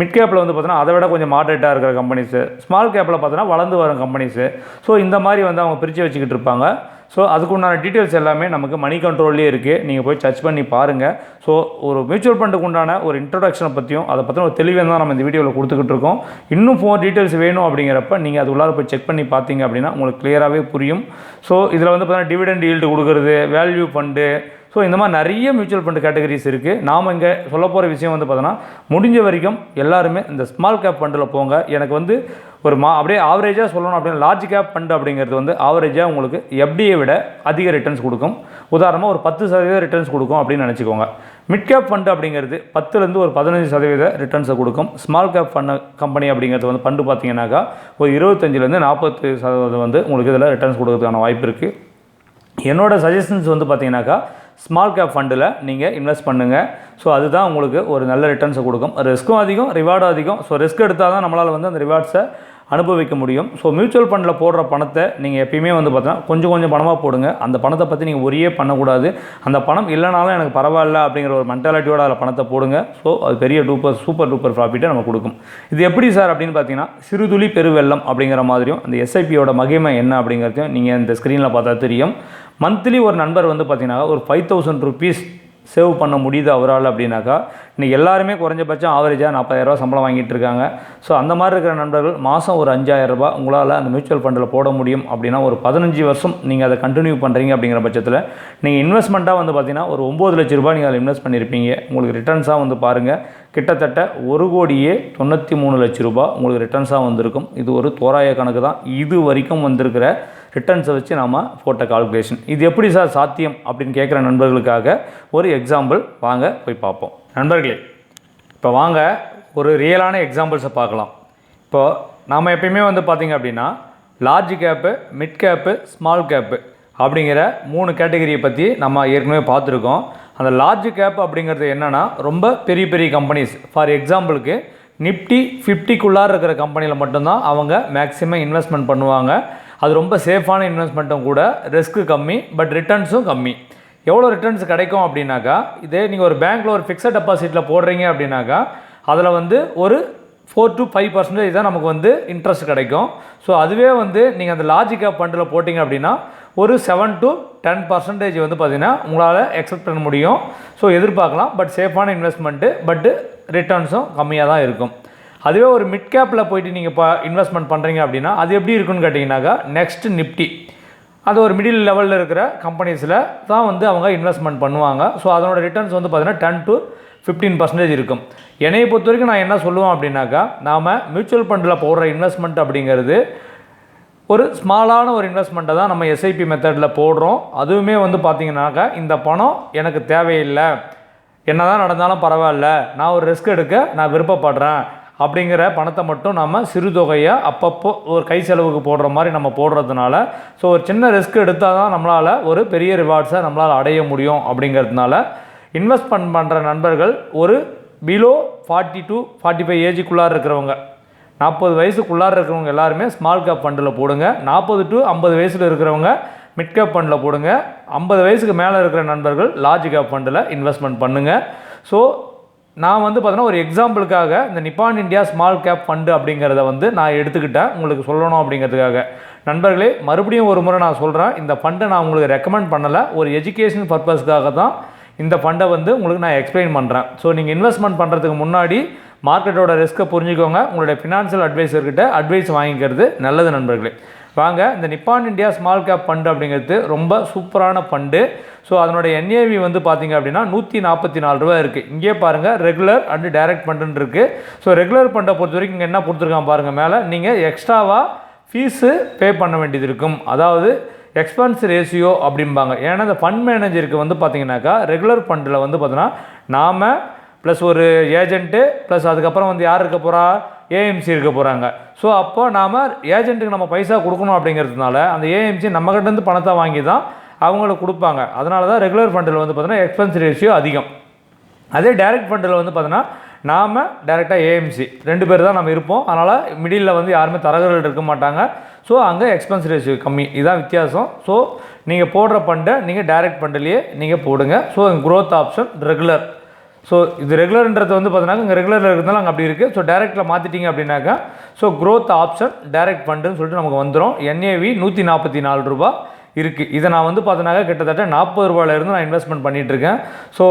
மிட் கேப்பில் வந்து பார்த்தீங்கன்னா அதை விட கொஞ்சம் மாடரேட்டாக இருக்கிற கம்பெனிஸு, ஸ்மால் கேப்பில் பார்த்தீங்கன்னா வளர்ந்து வரும் கம்பெனிஸு. ஸோ இந்த மாதிரி வந்து அவங்க பிரித்து வச்சுக்கிட்டு இருப்பாங்க. ஸோ அதுக்குண்டான டீட்டெயில்ஸ் எல்லாமே நமக்கு மணி கண்ட்ரோல்லே இருக்குது. நீங்கள் போய் சர்ச் பண்ணி பாருங்கள். ஸோ ஒரு மியூச்சுவல் ஃபண்டுக்கு உண்டான ஒரு இன்ட்ரடக்ஷனை பற்றியும் அதை பற்றின ஒரு தெளிவாக தான் நம்ம இந்த வீடியோவில் கொடுத்துக்கிட்டு இருக்கோம். இன்னும் டீட்டெயில்ஸ் வேணும் அப்படிங்கிறப்ப நீங்கள் அது உள்ளார போய் செக் பண்ணி பார்த்தீங்க அப்படின்னா உங்களுக்கு கிளியராகவே புரியும். ஸோ இதில் வந்து பார்த்தீங்கன்னா டிவிடெண்ட் ஈல்டு கொடுக்குறது, வேல்யூ ஃபண்டு, ஸோ இந்த மாதிரி நிறைய மியூச்சுவல் ஃபண்டு கேட்டகரிஸ் இருக்குது. நாம் இங்கே சொல்ல போகிற விஷயம் வந்து பார்த்தோன்னா முடிஞ்ச வரைக்கும் எல்லாருமே இந்த ஸ்மால் கேப் ஃபண்டில் போங்க. எனக்கு வந்து அப்படியே ஆவரேஜாக சொல்லணும் அப்படின்னா லார்ஜ் கேப் ஃபண்டு அப்படிங்கிறது வந்து ஆவரேஜாக உங்களுக்கு எஃப்டியை விட அதிக ரிட்டர்ன்ஸ் கொடுக்கும். உதாரணமாக ஒரு 10% ரிட்டர்ன்ஸ் கொடுக்கும் அப்படின்னு நினச்சிக்கோங்க. மிட் கேப் ஃபண்டு அப்படிங்கிறது 10லேருந்து ஒரு 15% ரிட்டர்ன்ஸை கொடுக்கும். ஸ்மால் கேப் ஃபண்டு கம்பெனி அப்படிங்கிறது வந்து ஃபண்டு பார்த்தீங்கன்னாக்கா ஒரு 25லேருந்து 40% வந்து உங்களுக்கு இதில் ரிட்டர்ன்ஸ் கொடுக்கறதுக்கான வாய்ப்பு இருக்குது. என்னோடய சஜஷன்ஸ் வந்து பார்த்தீங்கன்னாக்கா ஸ்மால் கேப் ஃபண்டில் நீங்கள் இன்வெஸ்ட் பண்ணுங்கள். ஸோ அதுதான் உங்களுக்கு ஒரு நல்ல ரிட்டர்ன்ஸை கொடுக்கும். ரிஸ்க்கும் அதிகம், ரிவார்டும் அதிகம். ஸோ ரிஸ்க் எடுத்தால் தான் நம்மளால் வந்து அந்த ரிவார்ட்ஸை அனுபவிக்க முடியும். ஸோ மியூச்சுவல் ஃபண்டில் போடுற பணத்தை நீங்கள் எப்பயுமே வந்து பார்த்தீங்கன்னா கொஞ்சம் பணமாக போடுங்க. அந்த பணத்தை பற்றி நீங்கள் ஒரே பண்ணக்கூடாது. அந்த பணம் இல்லைனாலும் எனக்கு பரவாயில்ல அப்படிங்கிற ஒரு மென்டாலிட்டியோட அதில் பணத்தை போடுங்க. ஸோ அது பெரிய சூப்பர் டூப்பர் ப்ராஃபிட்டை நம்ம கொடுக்கும். இது எப்படி சார் அப்படின்னு பார்த்தீங்கன்னா சிறுதுளி பெருவெள்ளம் அப்படிங்கிற மாதிரியும் அந்த எஸ்ஐபியோட மகிமை என்ன அப்படிங்கிறதையும் நீங்கள் இந்த ஸ்க்ரீனில் பார்த்தா தெரியும். மந்த்லி ஒரு நண்பர் வந்து பார்த்தீங்கன்னா ஒரு 5000 rupees சேவ் பண்ண முடியுது அவரால் அப்படின்னாக்கா இன்றைக்கி எல்லாருமே குறைஞ்சபட்சம் ஆவரேஜாக 40,000 ரூபா சம்பளம் வாங்கிட்டு இருக்காங்க. ஸோ அந்த மாதிரி இருக்கிற நண்பர்கள் மாதம் ஒரு 5,000 ரூபாய் உங்களால் அந்த மியூச்சுவல் ஃபண்டில் போட முடியும் அப்படின்னா ஒரு 15 வருஷம் நீங்கள் அதை கண்டினியூ பண்ணுறீங்க அப்படிங்கிற பட்சத்தில் நீங்கள் இன்வெஸ்ட்மெண்ட்டாக வந்து பார்த்தீங்கன்னா ஒரு 9 லட்ச ரூபாய் நீங்கள் அதில் இன்வெஸ்ட் பண்ணியிருப்பீங்க. உங்களுக்கு ரிட்டர்ன்ஸாக வந்து பாருங்கள் கிட்டத்தட்ட 1,93 லட்ச ரூபாய் உங்களுக்கு ரிட்டர்ன்ஸாக வந்திருக்கும். இது ஒரு தோராய கணக்கு தான். இது வரைக்கும் வந்திருக்கிற ரிட்டர்ன்ஸை வச்சு நாம் போட்ட கால்குலேஷன். இது எப்படி சார் சாத்தியம் அப்படின்னு கேட்குற நண்பர்களுக்காக ஒரு எக்ஸாம்பிள் வாங்க போய் பார்ப்போம். நண்பர்களே, இப்போ வாங்க ஒரு ரியலான எக்ஸாம்பிள்ஸை பார்க்கலாம். இப்போது நாம் எப்பயுமே வந்து பார்த்திங்க அப்படின்னா large gap, mid gap, small gap அப்படிங்கிற 3 கேட்டகரியை பற்றி நம்ம ஏற்கனவே பார்த்துருக்கோம். அந்த லார்ஜ் கேப் அப்படிங்கிறது என்னென்னா ரொம்ப பெரிய கம்பெனிஸ். ஃபார் எக்ஸாம்பிளுக்கு நிஃப்டி 50க்குள்ளார இருக்கிற கம்பெனியில் மட்டும்தான் அவங்க மேக்ஸிமம் இன்வெஸ்ட்மெண்ட் பண்ணுவாங்க. அது ரொம்ப சேஃபான இன்வெஸ்ட்மெண்ட்டும் கூட, ரிஸ்க்கு கம்மி, பட் ரிட்டர்ன்ஸும் கம்மி. எவ்வளோ ரிட்டர்ன்ஸ் கிடைக்கும் அப்படின்னாக்கா இதே நீங்கள் ஒரு பேங்க்கில் ஒரு ஃபிக்ஸட் டெபாசிட்டில் போடுறீங்க அப்படின்னாக்கா அதில் வந்து ஒரு 4 to 5% தான் நமக்கு வந்து இன்ட்ரெஸ்ட் கிடைக்கும். ஸோ அதுவே வந்து நீங்கள் அந்த லார்ஜ் கேப் ஃபண்டில் போட்டிங்க அப்படின்னா ஒரு 7 to 10% வந்து பார்த்திங்கன்னா உங்களால் எக்ஸ்பெக்ட் பண்ண முடியும். ஸோ எதிர்பார்க்கலாம். பட் சேஃபான இன்வெஸ்ட்மெண்ட்டு, பட்டு ரிட்டர்ன்ஸும் கம்மியாக தான் இருக்கும். அதுவே ஒரு மிட் கேப்பில் போய்ட்டு நீங்கள் இப்போ இன்வெஸ்ட்மெண்ட் பண்ணுறீங்க அப்படின்னா அது எப்படி இருக்குன்னு கேட்டிங்கனாக்கா நெக்ஸ்ட் நிஃப்டி அது ஒரு மிடில் லெவலில் இருக்கிற கம்பெனிஸில் தான் வந்து அவங்க இன்வெஸ்ட்மெண்ட் பண்ணுவாங்க. ஸோ அதனோட ரிட்டர்ன்ஸ் வந்து பார்த்திங்கன்னா 10 to 15% இருக்கும். என்னையை பொறுத்த வரைக்கும் நான் என்ன சொல்லுவேன் அப்படின்னாக்கா நாம் மியூச்சுவல் ஃபண்டில் போடுற இன்வெஸ்ட்மெண்ட் அப்படிங்கிறது ஒரு ஸ்மாலான ஒரு இன்வெஸ்ட்மெண்ட்டை தான் நம்ம எஸ்ஐபி மெத்தடில் போடுறோம். அதுவுமே வந்து பார்த்திங்கனாக்கா இந்த பணம் எனக்கு தேவையில்லை, என்ன தான் நடந்தாலும் பரவாயில்ல, நான் ஒரு ரிஸ்க் எடுக்க நான் விருப்பப்படுறேன் அப்படிங்கிற பணத்தை மட்டும் நம்ம சிறு தொகையாக அப்பப்போ ஒரு கை செலவுக்கு போடுற மாதிரி நம்ம போடுறதுனால, ஸோ ஒரு சின்ன ரிஸ்க் எடுத்தால் தான் நம்மளால் ஒரு பெரிய ரிவார்ட்ஸை நம்மளால் அடைய முடியும். அப்படிங்கிறதுனால இன்வெஸ்ட்மெண்ட் பண்ணுற நண்பர்கள் ஒரு பிலோ 40 to 45 ஏஜுக்குள்ளார இருக்கிறவங்க, 40 வயசுக்குள்ளார இருக்கிறவங்க எல்லாருமே ஸ்மால் கேப் ஃபண்டில் போடுங்க. 40 to 50 வயசில் இருக்கிறவங்க மிட் கேப் ஃபண்டில் போடுங்க. 50 வயசுக்கு மேலே இருக்கிற நண்பர்கள் லார்ஜ் கேப் ஃபண்டில் இன்வெஸ்ட்மெண்ட் பண்ணுங்கள். ஸோ நான் பார்த்தீங்கன்னா ஒரு எக்ஸாம்பிளுக்காக இந்த நிப்பான் இந்தியா ஸ்மால் கேப் ஃபண்டு அப்படிங்கிறத நான் எடுத்துக்கிட்டேன் உங்களுக்கு சொல்லணும் அப்படிங்கிறதுக்காக. நண்பர்களே, மறுபடியும் ஒரு முறை நான் சொல்கிறேன், இந்த ஃபண்டை நான் உங்களுக்கு ரெக்கமெண்ட் பண்ணலை, ஒரு எஜுகேஷன் பர்பஸ்க்காக தான் இந்த ஃபண்டை உங்களுக்கு நான் எக்ஸ்பிளைன் பண்ணுறேன். ஸோ நீங்கள் இன்வெஸ்ட்மெண்ட் பண்ணுறதுக்கு முன்னாடி மார்க்கெட்டோட ரிஸ்க்கை புரிஞ்சுக்கோங்க, உங்களுடைய ஃபினான்ஷியல் அட்வைசர்கிட்ட அட்வைஸ் வாங்கிக்கிறது நல்லது. நண்பர்களே வாங்க, இந்த நிப்பான் இந்தியா ஸ்மால் கேப் ஃபண்டு அப்படிங்கிறது ரொம்ப சூப்பரான ஃபண்டு. ஸோ அதனுடைய என்ஏவி பார்த்தீங்க அப்படின்னா 144 ரூபா இருக்குது. இங்கே பாருங்கள் ரெகுலர் அண்டு டைரக்ட் ஃபண்டுன்னு இருக்குது. ஸோ ரெகுலர் ஃபண்டை பொறுத்த வரைக்கும் இங்கே என்ன கொடுத்துருக்கான் பாருங்கள், மேலே நீங்கள் எக்ஸ்ட்ராவாக ஃபீஸு பே பண்ண வேண்டியது இருக்கும். அதாவது எக்ஸ்பென்ஸ் ரேஷியோ அப்படிம்பாங்க. ஏன்னா இந்த ஃபண்ட் மேனேஜருக்கு பார்த்தீங்கன்னாக்கா ரெகுலர் ஃபண்டில் பார்த்தீங்கன்னா நாம் ப்ளஸ் ஒரு ஏஜென்ட்டு ப்ளஸ் அதுக்கப்புறம் யார் இருக்க போகிறா, ஏஎம்சி இருக்க போகிறாங்க. ஸோ அப்போ நாம் ஏஜென்ட்டுக்கு நம்ம பைசா கொடுக்கணும் அப்படிங்கிறதுனால அந்த ஏஎம்சி நம்மகிட்டேருந்து பணத்தை வாங்கி தான் அவங்களுக்கு கொடுப்பாங்க. அதனால தான் ரெகுலர் ஃபண்டில் பார்த்தீங்கன்னா எக்ஸ்பென்ஸ் ரேஷியோ அதிகம். அதே டைரக்ட் ஃபண்டில் பார்த்தீங்கன்னா நாம் டைரெக்டாக ஏஎம்சி 2 பேர் தான் நம்ம இருப்போம். அதனால் மிடில் யாருமே தரகர்கள் இருக்க மாட்டாங்க. ஸோ அங்கே எக்ஸ்பென்ஸ் ரேஷியோ கம்மி, இதுதான் வித்தியாசம். ஸோ நீங்கள் போடுற ஃபண்டை நீங்கள் டைரக்ட் ஃபண்டிலேயே நீங்கள் போடுங்க. So growth option regular. So இது ரெகுலர்ன்றது பார்த்தீங்கன்னா இங்கே ரெகுலரில் இருக்கிறதுனால அங்கே அப்படி இருக்குது. ஸோ டைரெக்டில் மாற்றிட்டீங்க அப்படின்னாக்கா ஸோ க்ரோத் ஆப்ஷன் டைரக்ட் ஃபண்டுன்னு சொல்லிட்டு நமக்கு வந்துடும். என்ஏவி 144 ரூபா இருக்குது. இதை நான் பார்த்தீங்கன்னா கிட்டத்தட்ட 40 ரூபாயிலேருந்து நான் இன்வெஸ்ட்மெண்ட் பண்ணிகிட்ருக்கேன். ஸோ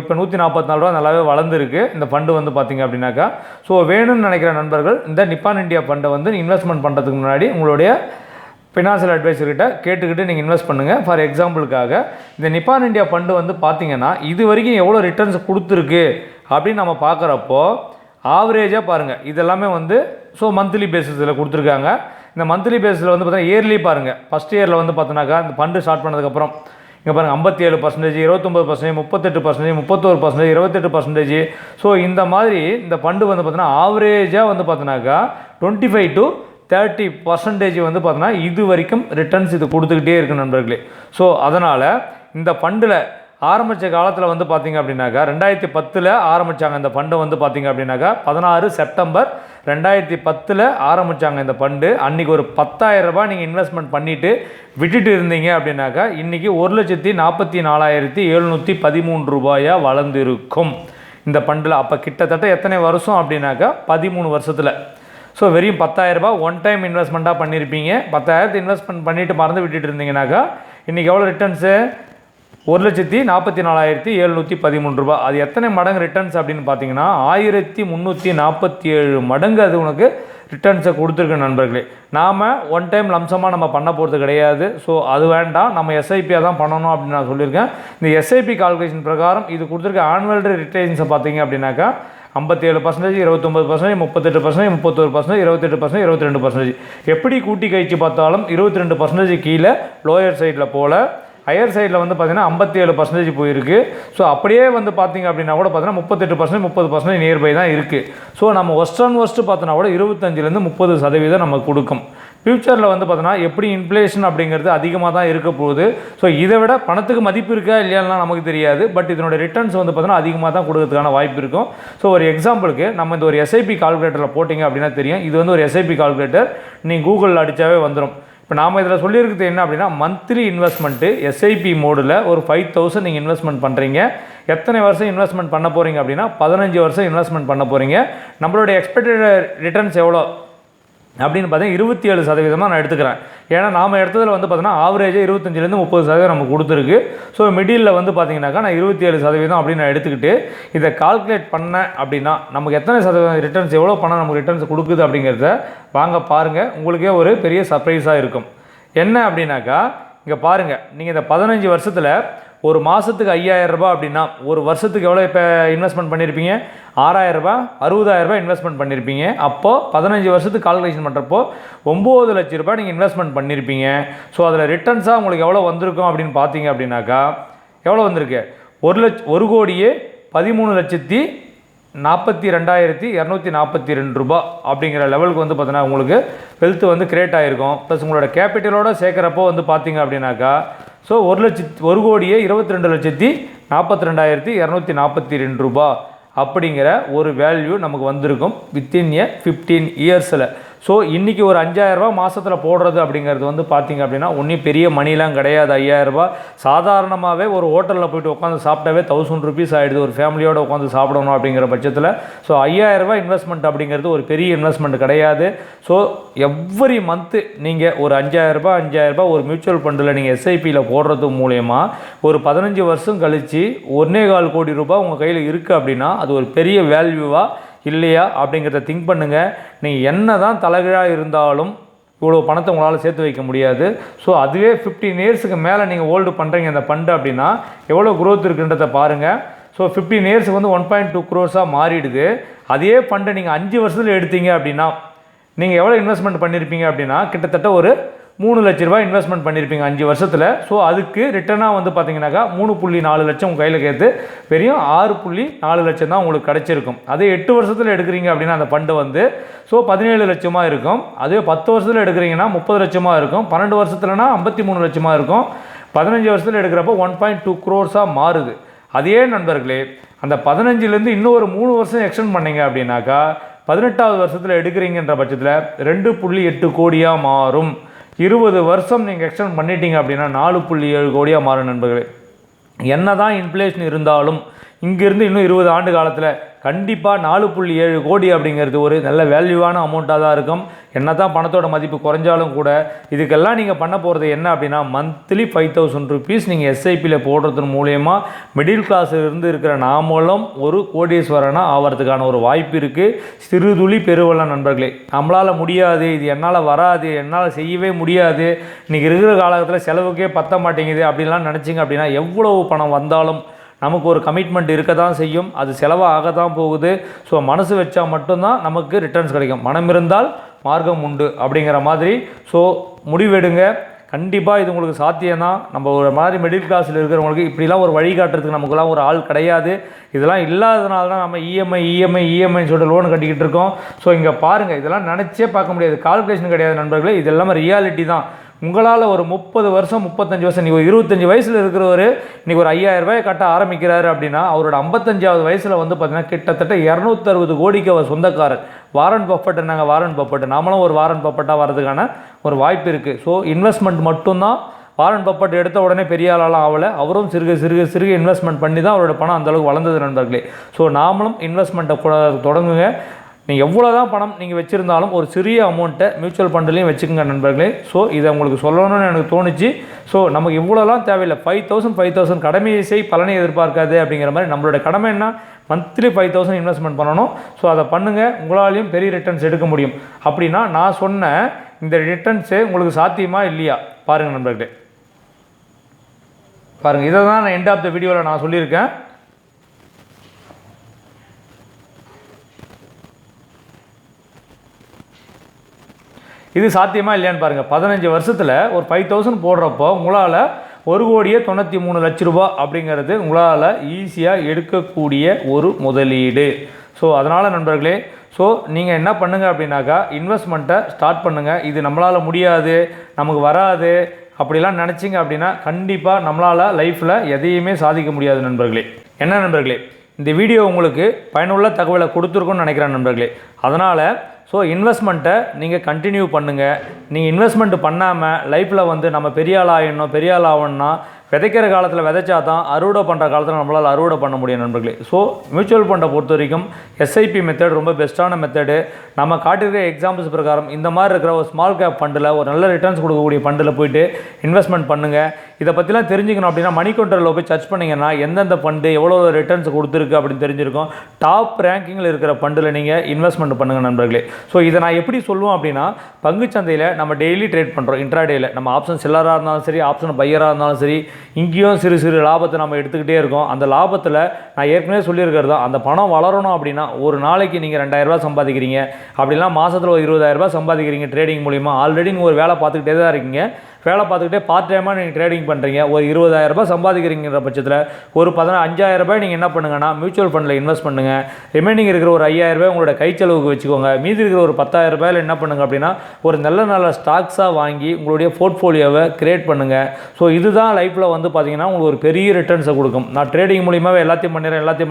இப்போ 144 ரூபா நல்லாவே வளர்ந்துருக்கு இந்த ஃபண்டு பார்த்தீங்க அப்படின்னாக்கா. ஸோ வேணும்னு நினைக்கிற நண்பர்கள் இந்த நிப்பான் இந்தியா ஃபண்டை இன்வெஸ்ட்மெண்ட் பண்ணுறதுக்கு முன்னாடி உங்களுடைய ஃபினான்ஷியல் அட்வைசர்கிட்ட கேட்டுக்கிட்டு நீங்கள் இன்வெஸ்ட் பண்ணுங்கள். ஃபார் எக்ஸாம்பிளுக்காக இந்த நிப்பான் இந்தியா ஃபண்டு பார்த்தீங்கன்னா இது வரைக்கும் எவ்வளோ ரிட்டர்ன்ஸ் கொடுத்துருக்கு அப்படின்னு நம்ம பார்க்குறப்போ ஆவரேஜாக பாருங்கள், இதெல்லாமே ஸோ மந்த்லி பேசிஸில் கொடுத்துருக்காங்க. இந்த மந்த்லி பேஸில் பார்த்தீங்கன்னா இயர்லி பாருங்கள், ஃபஸ்ட் இயரில் பார்த்தோன்னாக்கா இந்த ஃபண்டு ஸ்டார்ட் பண்ணதுக்கப்புறம் இங்கே பாருங்கள் 57%, 29%, 38%, 31%, 28%. ஸோ இந்த மாதிரி இந்த ஃபண்டு பார்த்தீங்கன்னா ஆவரேஜாக பார்த்தோன்னாக்கா 25 to 30% பார்த்தோன்னா இது வரைக்கும் ரிட்டர்ன்ஸ் இது கொடுத்துக்கிட்டே இருக்குது நண்பர்களே. ஸோ அதனால் இந்த ஃபண்டில் ஆரம்பித்த காலத்தில் பார்த்தீங்க அப்படின்னாக்கா 2010 ஆரம்பித்தாங்க இந்த ஃபண்டை பார்த்தீங்க அப்படின்னாக்கா 16 செப்டம்பர் 2010 ஆரம்பித்தாங்க இந்த ஃபண்டு. அன்றைக்கி ஒரு 10,000 ரூபாய் நீங்கள் இன்வெஸ்ட்மெண்ட் பண்ணிவிட்டு விட்டுட்டு இருந்தீங்க அப்படின்னாக்கா இன்றைக்கி 1,44,713 ரூபாயாக வளர்ந்துருக்கும் இந்த ஃபண்டில். அப்போ கிட்டத்தட்ட எத்தனை வருஷம் அப்படின்னாக்கா 13 வருஷத்தில். ஸோ வெறும் 10,000 ரூபாய் ஒன் டைம் இன்வெஸ்ட்மெண்ட்டாக பண்ணியிருப்பீங்க. 10,000 இன்வெஸ்ட்மெண்ட் பண்ணிவிட்டு மறந்து விட்டுட்டு இருந்தீங்கன்னாக்கா இன்றைக்கி எவ்வளோ ரிட்டர்ன்ஸு, 1,44,713 ரூபா. அது எத்தனை மடங்கு ரிட்டர்ன்ஸ் அப்படின்னு பார்த்தீங்கன்னா 1,347 மடங்கு அது உனக்கு ரிட்டர்ன்ஸை கொடுத்துருக்கு நண்பர்களே. நாம் ஒன் டைம் லம்சமாக நம்ம பண்ண போகிறது கிடையாது. ஸோ அது வேண்டாம், நம்ம எஸ்ஐபியாக தான் பண்ணணும் அப்படின்னு நான் சொல்லியிருக்கேன். இந்த எஸ்ஐபி கால்குலேஷன் பிரகாரம் இது கொடுத்துருக்க ஆனுவல் ரிட்டர்ன்ஸை பார்த்தீங்க அப்படின்னாக்கா 57%, 29%, 38%, 31%, 28%, 22%. எப்படி கூட்டி கழிச்சு பார்த்தாலும் 22% கீழே லோயர் சைடில் போல், ஹையர் சைடில் பார்த்தீங்கன்னா 57% போயிருக்கு. ஸோ அப்படியே பார்த்தீங்க அப்படின்னா கூட பார்த்தீங்கன்னா 38%, 30% நியர்பை தான் இருக்குது. ஸோ நம்ம ஒஸ்ட்டு பார்த்தோன்னா கூட 25% 30% நமக்கு கொடுக்கும். ஃப்யூச்சரில் பார்த்தோன்னா எப்படி இன்ஃப்ளேஷன் அப்படிங்கிறது அதிகமாக தான் இருக்க போகுது. ஸோ இதை விட பணத்துக்கு மதிப்பு இருக்கா இல்லையாலாம் நமக்கு தெரியாது. பட் இதனோட ரிட்டர்ன்ஸ் பார்த்தோன்னா அதிகமாக தான் கொடுக்கறதுக்கான வாய்ப்பு இருக்கும். ஸோ ஒரு எக்ஸாம்பிளுக்கு நம்ம இந்த ஒரு எஸ்ஐபி கால்குலேட்டரில் போட்டிங்க அப்படின்னா தெரியும். இது ஒரு எஸ்ஐபி கால்குலேட்டர், நீங்கள் கூகுளில் அடித்தாவே வந்துடும். இப்போ நாம் இதில் சொல்லியிருக்கிறது என்ன அப்படின்னா மந்த்லி இன்வெஸ்ட்மெண்ட்டு எஸ்ஐபி மோடில் ஒரு 5,000 நீங்கள் இன்வெஸ்ட்மெண்ட் பண்ணுறீங்க. எத்தனை வருஷம் இன்வெஸ்ட்மெண்ட் பண்ண போகிறீங்க அப்படின்னா 15 வருஷம் இன்வெஸ்ட்மெண்ட் பண்ண போகிறீங்க. நம்மளுடைய எக்ஸ்பெக்டட் ரிட்டர்ன்ஸ் எவ்வளோ அப்படின்னு பார்த்தீங்கன்னா 27% நான் எடுத்துக்கிறேன். ஏன்னா நாம் எடுத்ததில் பார்த்தீங்கன்னா ஆவரேஜாக 25% 30% நமக்கு கொடுத்துருக்கு. ஸோ மிடில் பார்த்தீங்கன்னாக்கா நான் 27% அப்படின்னு நான் எடுத்துக்கிட்டு இதை கால்குலேட் பண்ணேன் அப்படின்னா நமக்கு எத்தனை சதவீதம் ரிட்டர்ன்ஸ், எவ்வளோ பணம் நமக்கு ரிட்டர்ன்ஸ் கொடுக்குது அப்படிங்கிறத வாங்க பாருங்கள். உங்களுக்கே ஒரு பெரிய சர்ப்ரைஸாக இருக்கும். என்ன அப்படின்னாக்கா இங்கே பாருங்கள், நீங்கள் இந்த 15 வருஷத்தில் ஒரு மாதத்துக்கு 5,000 ரூபாய் அப்படின்னா ஒரு வருஷத்துக்கு எவ்வளோ இப்போ இன்வெஸ்ட்மெண்ட் பண்ணியிருப்பீங்க, 6,000 ரூபாய், 60,000 ரூபாய் இன்வெஸ்ட்மெண்ட் பண்ணியிருப்பீங்க. அப்போது 15 வருஷத்துக்கு கால்குலேஷன் பண்ணுறப்போ 9 லட்ச ரூபாய் நீங்கள் இன்வெஸ்ட்மெண்ட் பண்ணியிருப்பீங்க. ஸோ அதில் ரிட்டர்ன்ஸாக உங்களுக்கு எவ்வளோ வந்திருக்கும் அப்படின்னு பார்த்தீங்க அப்படின்னாக்கா எவ்வளோ வந்திருக்கு, 1,01,12,00,000 13,42,242 ரூபா அப்படிங்கிற லெவலுக்கு வந்து பார்த்தீங்கன்னா உங்களுக்கு வெல்த் வந்து கிரியேட் ஆகிருக்கும். ப்ளஸ் உங்களோட கேபிட்டலோடு சேர்க்குறப்போ வந்து பார்த்தீங்க அப்படின்னாக்கா ஸோ 1,22,42,242 ரூபா அப்படிங்கிற ஒரு வேல்யூ நமக்கு வந்திருக்கும் வித்தின் 15 இயர்ஸில். ஸோ இன்றைக்கி ஒரு 5,000 ரூபா மாதத்தில் போடுறது அப்படிங்கிறது வந்து பார்த்திங்க அப்படின்னா ஒன்றும் பெரிய மணிலாம் கிடையாது. 5,000 ரூபா சாதாரணமாகவே ஒரு ஹோட்டலில் போய்ட்டு உட்காந்து சாப்பிட்டாவே 1000 ருபீஸ் ஆகிடுது ஒரு ஃபேமிலியோடு உட்காந்து சாப்பிடணும் அப்படிங்கிற பட்சத்தில். ஸோ 5,000 ரூபா இன்வெஸ்ட்மெண்ட் அப்படிங்கிறது ஒரு பெரிய இன்வெஸ்ட்மெண்ட் கிடையாது. ஸோ எவ்ரி மந்த்து நீங்கள் ஒரு 5,000 ரூபா ஒரு மியூச்சுவல் ஃபண்டில் நீங்கள் எஸ்ஐபியில் போடுறது மூலயமா ஒரு 15 வருஷம் கழித்து 1.25 கோடி ரூபாய் உங்கள் கையில் இருக்குது அப்படின்னா அது ஒரு பெரிய வேல்யூவாக இல்லையா அப்படிங்கிறத திங்க் பண்ணுங்கள். நீங்கள் என்ன தான் தலைகீழாக இருந்தாலும் இவ்வளோ பணத்தை உங்களால் சேர்த்து வைக்க முடியாது. ஸோ அதுவே 15 இயர்ஸுக்கு மேலே நீங்கள் ஹோல்டு பண்ணுறீங்க இந்த ஃபண்டு அப்படின்னா எவ்வளோ க்ரோத் இருக்குன்றதை பாருங்கள். ஸோ 15 இயர்ஸுக்கு வந்து 1.2 crores மாறிடுது. அதே ஃபண்டை நீங்கள் 5 வருஷத்தில் எடுத்தீங்க அப்படின்னா நீங்கள் எவ்வளோ இன்வெஸ்ட்மெண்ட் பண்ணியிருப்பீங்க அப்படின்னா கிட்டத்தட்ட ஒரு 3 லட்ச ரூபாய் இன்வெஸ்ட்மெண்ட் பண்ணியிருப்பீங்க 5 வருஷத்தில். ஸோ அதுக்கு ரிட்டனாக வந்து பார்த்தீங்கன்னாக்கா 3.4 லட்சம் உங்கள் கையில் கேட்டு வெறும் 6.4 லட்சம் தான் உங்களுக்கு கிடச்சிருக்கும். அதே 8 வருஷத்தில் எடுக்கிறீங்க அப்படின்னா அந்த ஃபண்டு வந்து ஸோ 17 லட்சமாக இருக்கும். அதே 10 வருஷத்தில் எடுக்கிறீங்கன்னா 30 லட்சமாக இருக்கும். 12 வருஷத்துலனா 53 லட்சமாக இருக்கும். 15 வருஷத்தில் எடுக்கிறப்போ 1.2 crores மாறுது. அதே நண்பர்களே அந்த 15லேருந்து இன்னும் ஒரு 3 வருஷம் எக்ஸ்டெண்ட் பண்ணிங்க அப்படின்னாக்கா 18வது வருஷத்தில் எடுக்கிறீங்கன்ற பட்சத்தில் 2.8 கோடியாக மாறும். 20 வருஷம் நீங்கள் எக்ஸ்டெண்ட் பண்ணிட்டீங்க அப்படின்னா 4.7 கோடியாக மாறும் நண்பர்களே. என்ன தான் இன்ஃப்ளேஷன் இருந்தாலும் இங்கேருந்து இன்னும் 20 ஆண்டு காலத்தில் கண்டிப்பாக 4.7 கோடி அப்படிங்கிறது ஒரு நல்ல வேல்யூவான அமௌண்ட்டாக தான் இருக்கும். என்ன தான் பணத்தோட மதிப்பு குறைஞ்சாலும் கூட இதுக்கெல்லாம் நீங்கள் பண்ண போகிறது என்ன அப்படின்னா மந்த்லி 5,000 ருபீஸ் நீங்கள் எஸ்ஐபியில் போடுறது மூலயமா மிடில் கிளாஸிலிருந்து இருக்கிற நாமளும் ஒரு கோடீஸ்வரனாக ஆகிறதுக்கான ஒரு வாய்ப்பு இருக்குது. சிறுதுளி பெருவெள்ளம் நண்பர்களே. நம்மளால் முடியாது, இது என்னால் வராது, என்னால் செய்யவே முடியாது, இன்றைக்கி இருக்கிற காலகட்டத்தில் செலவுக்கே பற்ற மாட்டேங்குது அப்படின்லாம் நினச்சிங்க அப்படின்னா எவ்வளவு பணம் வந்தாலும் நமக்கு ஒரு கமிட்மெண்ட் இருக்க தான் செய்யும். அது செலவாக தான் போகுது. ஸோ மனசு வச்சா மட்டும்தான் நமக்கு ரிட்டர்ன்ஸ் கிடைக்கும். மனம் இருந்தால் மார்க்கம் உண்டு அப்படிங்கிற மாதிரி. ஸோ முடிவெடுங்க. கண்டிப்பாக இது உங்களுக்கு சாத்தியம்தான். நம்ம ஒரு மாதிரி மிடில் கிளாஸில் இருக்கிறவங்களுக்கு இப்படிலாம் ஒரு வழிகாட்டுறதுக்கு நமக்குலாம் ஒரு ஆள் கிடையாது. இதெல்லாம் இல்லாததுனால தான் நம்ம இஎம்ஐன்னு சொல்லிட்டு லோன் கட்டிக்கிட்டு இருக்கோம். ஸோ இங்கே பாருங்கள், இதெல்லாம் நினச்சே பார்க்க முடியாது, கால்குலேஷன் கிடையாது நண்பர்களே. இது எல்லாமே ரியாலிட்டி தான். உங்களால் ஒரு 30 வருஷம் 35 வருஷம் நீங்கள் ஒரு 25 வயசில் இருக்கிறவர் இன்றைக்கி ஒரு 5,000 ரூபாய் கட்ட ஆரம்பிக்கிறாரு அப்படின்னா அவரோட 55வது வயசில் வந்து பார்த்திங்கன்னா கிட்டத்தட்ட 260 கோடிக்கு அவர் சொந்தக்காரர். வாரன் பஃபட் நாங்கள் வாரன் பஃபட் நாமளும் ஒரு வாரன் பஃபட்டாக வரதுக்கான ஒரு வாய்ப்பு இருக்குது. ஸோ இன்வெஸ்ட்மெண்ட் மட்டும்தான். வாரன் பஃபட் எடுத்த உடனே பெரிய ஆளாலாம் ஆகலை. அவரும் சிறுக இன்வெஸ்ட்மெண்ட் பண்ணி தான் அவரோட பணம் அந்தளவுக்கு வளர்ந்தது நண்பர்களே. ஸோ நாமளும் இன்வெஸ்ட்மெண்ட்டை தொடங்குங்க. நீங்கள் எவ்வளோ தான் பணம் நீங்கள் வச்சுருந்தாலும் ஒரு சிறிய அமௌண்ட்டை மியூச்சுவல் ஃபண்ட்லேயும் வச்சுக்கோங்க நண்பர்களே. ஸோ இதை உங்களுக்கு சொல்லணும்னு எனக்கு தோணுச்சு. ஸோ நமக்கு இவ்வளோலாம் தேவையில்லை. 5,000 கடமையை செய் பலனை எதிர்பார்க்காது அப்படிங்கிற மாதிரி நம்மளோட கடமை என்ன, மந்த்லி 5,000 இன்வெஸ்ட்மெண்ட் பண்ணணும். ஸோ அதை பண்ணுங்கள். உங்களாலையும் பெரிய ரிட்டர்ன்ஸ் எடுக்க முடியும். அப்படின்னா நான் சொன்ன இந்த ரிட்டர்ன்ஸு உங்களுக்கு சாத்தியமா இல்லையா பாருங்கள் நண்பர்களே. பாருங்கள், இதை தான் நான் எண்ட் ஆஃப் த வீடியோவில் நான் சொல்லியிருக்கேன். இது சாத்தியமா இல்லையான்னு பாருங்கள். 15 வருஷத்தில் ஒரு 5,000 போடுறப்போ உங்களால் 1,93 லட்ச ரூபா அப்படிங்கிறது உங்களால் ஈஸியாக எடுக்கக்கூடிய ஒரு முதலீடு. ஸோ அதனால் நண்பர்களே, ஸோ நீங்கள் என்ன பண்ணுங்கள் அப்படின்னாக்கா இன்வெஸ்ட்மெண்ட்டை ஸ்டார்ட் பண்ணுங்கள். இது நம்மளால் முடியாது, நமக்கு வராது அப்படிலாம் நினச்சிங்க அப்படின்னா கண்டிப்பாக நம்மளால் லைஃப்பில் எதையுமே சாதிக்க முடியாது நண்பர்களே. என்ன நண்பர்களே, இந்த வீடியோ உங்களுக்கு பயனுள்ள தகவலை கொடுத்துருக்குன்னு நினைக்கிறேன் நண்பர்களே. அதனால் ஸோ இன்வெஸ்ட்மெண்ட்டை நீங்கள் கண்டினியூ பண்ணுங்கள். நீங்கள் இன்வெஸ்ட்மெண்ட் பண்ணாமல் லைஃப்பில் வந்து நம்ம பெரிய ஆள் ஆகணும்னா விதைக்கிற காலத்தில் விதைச்சா தான் அறுவடை பண்ணுற காலத்தில் நம்மளால் அறுவடை பண்ண முடியும் நண்பர்களே. ஸோ மியூச்சுவல் ஃபண்டை பொறுத்த வரைக்கும் எஸ்ஐபி மெத்தட் ரொம்ப பெஸ்ட்டான மெத்தடு. நம்ம காட்டிருக்கிற எக்ஸாம்பிள்ஸ் பிரகாரம் இந்த மாதிரி இருக்கிற ஒரு ஸ்மால் கேப் ஃபண்டில் ஒரு நல்ல ரிட்டர்ன்ஸ் கொடுக்கக்கூடிய ஃபண்டில் போய்ட்டு இன்வெஸ்ட்மெண்ட் பண்ணுங்கள். இதை பற்றிலாம் தெரிஞ்சுக்கணும் அப்படின்னா மணி கவுண்டரில் போய் சர்ச் பண்ணிங்கன்னா எந்தெந்த ஃபண்டு எவ்வளோ ரிட்டர்ன்ஸ் கொடுத்துருக்கு அப்படின்னு தெரிஞ்சிருக்கும். டாப் ரேங்கிங்கில் இருக்கிற ஃபண்டில் நீங்கள் இன்வெஸ்ட்மெண்ட் பண்ணுங்கள் நண்பர்களே. ஸோ இதை நான் எப்படி சொல்லுவோம் அப்படின்னா பங்குச்சந்தையில் நம்ம டெய்லி ட்ரேட் பண்ணுறோம். இன்ட்ராடேயில் நம்ம ஆப்ஷன் செல்லராக இருந்தாலும் சரி, ஆப்ஷன் பையராக இருந்தாலும் சரி, இங்கேயும் சிறு லாபத்தை நம்ம எடுத்துக்கிட்டே இருக்கோம். அந்த லாபத்தில் நான் ஏற்கனவே சொல்லியிருக்கிறது தான், அந்த பணம் வளரணும் அப்படின்னா ஒரு நாளைக்கு நீங்கள் 2,000 ரூபா சம்பாதிக்கிறீங்க அப்படிலாம் மாதத்தில் ஒரு 20,000 ரூபா சம்பாதிக்கிறீங்க ட்ரேடிங் மூலிமா. ஆல்ரெடி நீங்கள் ஒரு வேலை பார்த்துக்கிட்டே தான் இருக்கீங்க. வேலை பார்த்துக்கிட்டே பார்ட் டைமாக நீங்கள் ட்ரேடிங் பண்ணுறீங்க, ஒரு 20,000 ரூபாய் சம்பாதிக்கிறீங்கிற பட்சத்தில் ஒரு 5,000 ரூபாய் நீங்கள் என்ன பண்ணுங்கன்னா மியூச்சுவல் ஃபண்டில் இன்வெஸ்ட் பண்ணுங்கள். ரிமைனிங் இருக்கிற ஒரு 5,000 ரூபாய் உங்களோட கை செலவுக்கு வச்சுக்கோங்க. மீதி இருக்கிற ஒரு 10,000 ரூபாயில் என்ன பண்ணுங்க அப்படின்னா ஒரு நல்ல ஸ்டாக்ஸாக வாங்கி உங்களுடைய போர்ட்ஃபோலியோவை கிரியேட் பண்ணுங்கள். ஸோ இதுதான் லைஃப்பில் வந்து பார்த்தீங்கன்னா உங்களுக்கு ஒரு பெரிய ரிட்டர்ன்ஸை கொடுக்கும். நான் ட்ரேடிங் மூலியமாகவே எல்லாத்தையும்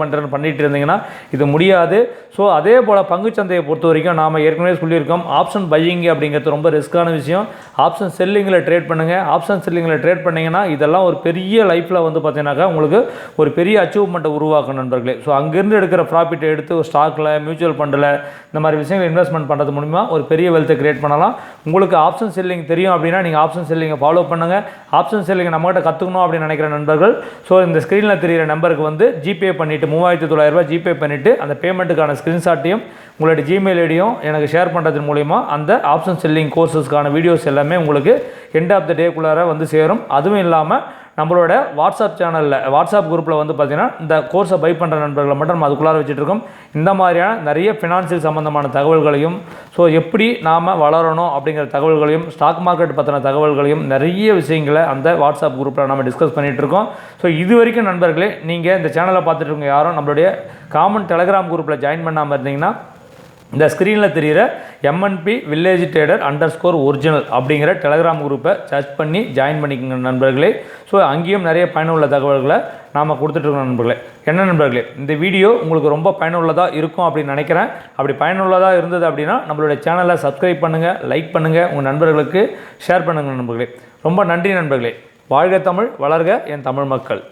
பண்ணுறேன் பண்ணிட்டு இருந்தீங்கன்னா இது முடியாது. ஸோ அதே போல் பங்குச்சந்தையை பொறுத்த வரைக்கும் நாம் ஏற்கனவே சொல்லியிருக்கோம், ஆப்ஷன் பையிங் அப்படிங்கிறது ரொம்ப ரிஸ்க்கான விஷயம். ஆப்ஷன் செல்லிங்கில் ட்ரேட் பண்ணுங்கள். ஆப்ஷன் செல்லிங்கில் ட்ரேட் பண்ணிங்கன்னா இதெல்லாம் ஒரு பெரிய லைஃப்பில் வந்து பார்த்தீங்கன்னாக்கா உங்களுக்கு ஒரு பெரிய அச்சீவ்மெண்ட்டை உருவாக்கும் நண்பர்களே. ஸோ அங்கேருந்து எடுக்கிற ப்ராஃபிட்டை எடுத்து ஸ்டாக்கில் மியூச்சுவல் ஃபண்டில் இந்த மாதிரி விஷயங்கள் இன்வெஸ்ட்மெண்ட் பண்ணுறது மூலிமா ஒரு பெரிய வெல்த்தை கிரியேட் பண்ணலாம். உங்களுக்கு ஆப்ஷன் செல்லிங் தெரியும் அப்படின்னா நீங்கள் ஆப்ஷன் செல்லிங்கை ஃபாலோ பண்ணுங்கள். ஆப்ஷன் செல்லிங்கை நம்மகிட்ட கற்றுக்கணும் அப்படின்னு நினைக்கிற நண்பர்கள் ஸோ இந்த ஸ்க்ரீனில் தெரிகிற நம்பருக்கு வந்து ஜிபே பண்ணிவிட்டு 3,900 ரூபாய் ஜிபே பண்ணிவிட்டு அந்த பேமெண்ட்டுக்கான ஸ்க்ரீன்ஷாட்டையும் உங்களோட ஜிமெயில் ஐடியும் எனக்கு ஷேர் பண்ணுறது மூலிமா அந்த ஆப்ஷன் செல்லிங் கோர்சஸ்க்கான வீடியோஸ் எல்லாமே உங்களுக்கு எண்ட் ஆஃப் த டேக்குள்ளார வந்து சேரும். அதுவும் இல்லாமல் நம்மளோட வாட்ஸ்அப் சேனலில் வாட்ஸ்அப் குரூப்பில் வந்து பார்த்திங்கன்னா இந்த கோர்ஸை பை பண்ணுற நண்பர்களை மட்டும் நம்ம அதுக்குள்ளார வச்சுட்ருக்கோம். இந்த மாதிரியான நிறைய ஃபினான்ஷியல் சம்மந்தமான தகவல்களையும் ஸோ எப்படி நாம் வளரணும் அப்படிங்கிற தகவல்களையும் ஸ்டாக் மார்க்கெட் பற்றின தகவல்களையும் நிறைய விஷயங்களை அந்த வாட்ஸ்அப் குரூப்பில் நம்ம டிஸ்கஸ் பண்ணிகிட்ருக்கோம். ஸோ இது வரைக்கும் நண்பர்களே நீங்கள் இந்த சேனலை பார்த்துட்டு யாரும் நம்மளுடைய காமன் டெலகிராம் குரூப்பில் ஜாயின் பண்ணாமல் இருந்தீங்கன்னா இந்த ஸ்க்ரீனில் தெரிகிற எம்என்பி வில்லேஜ் ட்ரேடர் _ஒரிஜினல் அப்படிங்கிற டெலகிராம் குரூப்பை சர்ச் பண்ணி ஜாயின் பண்ணிக்கோங்க நண்பர்களே. ஸோ அங்கேயும் நிறைய பயனுள்ள தகவல்களை நாம் கொடுத்துட்ருக்கோம் நண்பர்களே. என்ன நண்பர்களே, இந்த வீடியோ உங்களுக்கு ரொம்ப பயனுள்ளதாக இருக்கும் அப்படின்னு நினைக்கிறேன். அப்படி பயனுள்ளதாக இருந்தது அப்படின்னா நம்மளுடைய சேனலை சப்ஸ்கிரைப் பண்ணுங்கள், லைக் பண்ணுங்கள், உங்கள் நண்பர்களுக்கு ஷேர் பண்ணுங்கள் நண்பர்களே. ரொம்ப நன்றி நண்பர்களே. வாழ்க தமிழ், வளர்க என் தமிழ் மக்கள்.